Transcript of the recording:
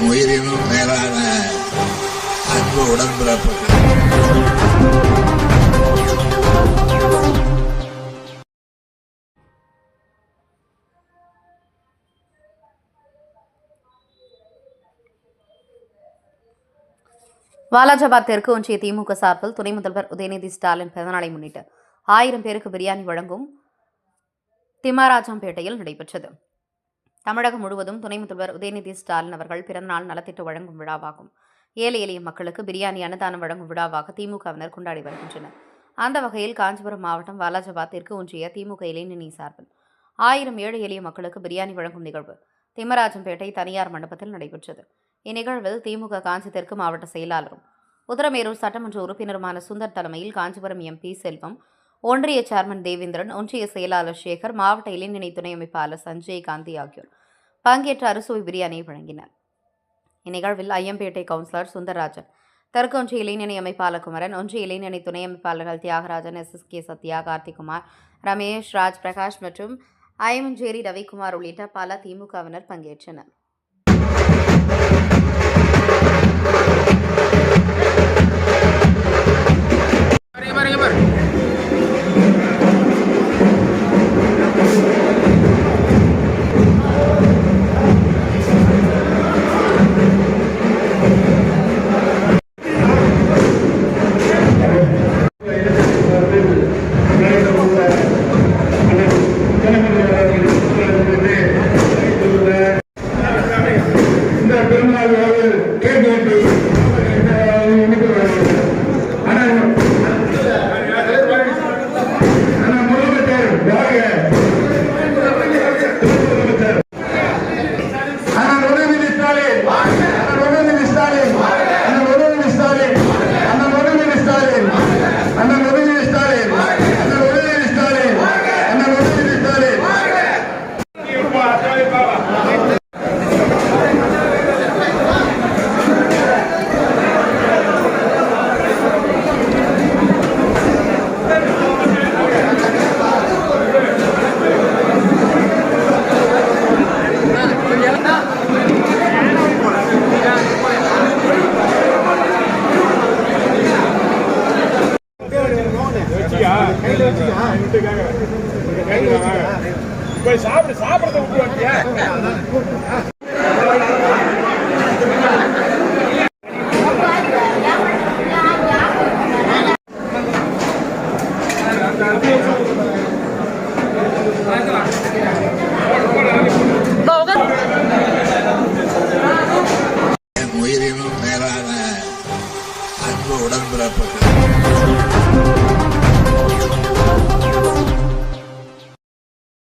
என் உயிரினும் மேலான அன்பு உடன்பிறப்புகள். வாலாஜாபாத் தெற்கு ஒன்றிய திமுக சார்பில் துணை முதல்வர் உதயநிதி ஸ்டாலின் பிறந்தநாளை முன்னிட்டு 1000 பேருக்கு பிரியாணி வழங்கும் திம்மாராஜாம்பேட்டையில் நடைபெற்றது. தமிழகம் முழுவதும் துணை முதல்வர் உதயநிதி ஸ்டாலின் அவர்கள் பிறந்தநாள் நலத்திட்ட வழங்கும் விழாவாகும். ஏழை எளிய மக்களுக்கு பிரியாணி அன்னதானம் வழங்கும் விழாவாக திமுகவினர் கொண்டாடி வருகின்றனர். அந்த வகையில் காஞ்சிபுரம் மாவட்டம் வாலாஜாபாத் தெற்கு ஒன்றிய திமுக இளைஞரணி சார்பில் 1000 ஏழை எளிய மக்களுக்கு பிரியாணி வழங்கும் நிகழ்வு திம்மராஜம்பேட்டை தனியார் மண்டபத்தில் நடைபெற்றது. இந்நிகழ்வில் திமுக காஞ்சி தெற்கு மாவட்ட செயலாளரும் உத்தரமேரூர் சட்டமன்ற உறுப்பினருமான சுந்தர் தலைமையில் காஞ்சிபுரம் எம்பி செல்வம், ஒன்றிய சேர்மன் தேவேந்திரன், ஒன்றிய செயலாளர் சேகர், மாவட்ட இளைஞரணி துணை அமைப்பாளர் சஞ்சய் காந்தி ஆகியோர் பங்கேற்று அறுசுவை பிரியாணியை வழங்கினர். இந்நிகழ்வில் ஐயம்பேட்டை கவுன்சிலர் சுந்தரராஜன், தெற்கு ஒன்றிய இளைஞரணி அமைப்பாளர் குமரன், ஒன்றிய இளைஞரணி துணை அமைப்பாளர்கள் தியாகராஜன், SSK சத்யா, கார்த்திகுமார், ரமேஷ், ராஜ் பிரகாஷ் மற்றும் ஐமஞ்சேரி ரவிக்குமார் உள்ளிட்ட பல திமுகவினர் பங்கேற்றனர். சாப்பிடுறத என் உயிரினும் மேலான அன்பு உடன்பிறப்புகள்.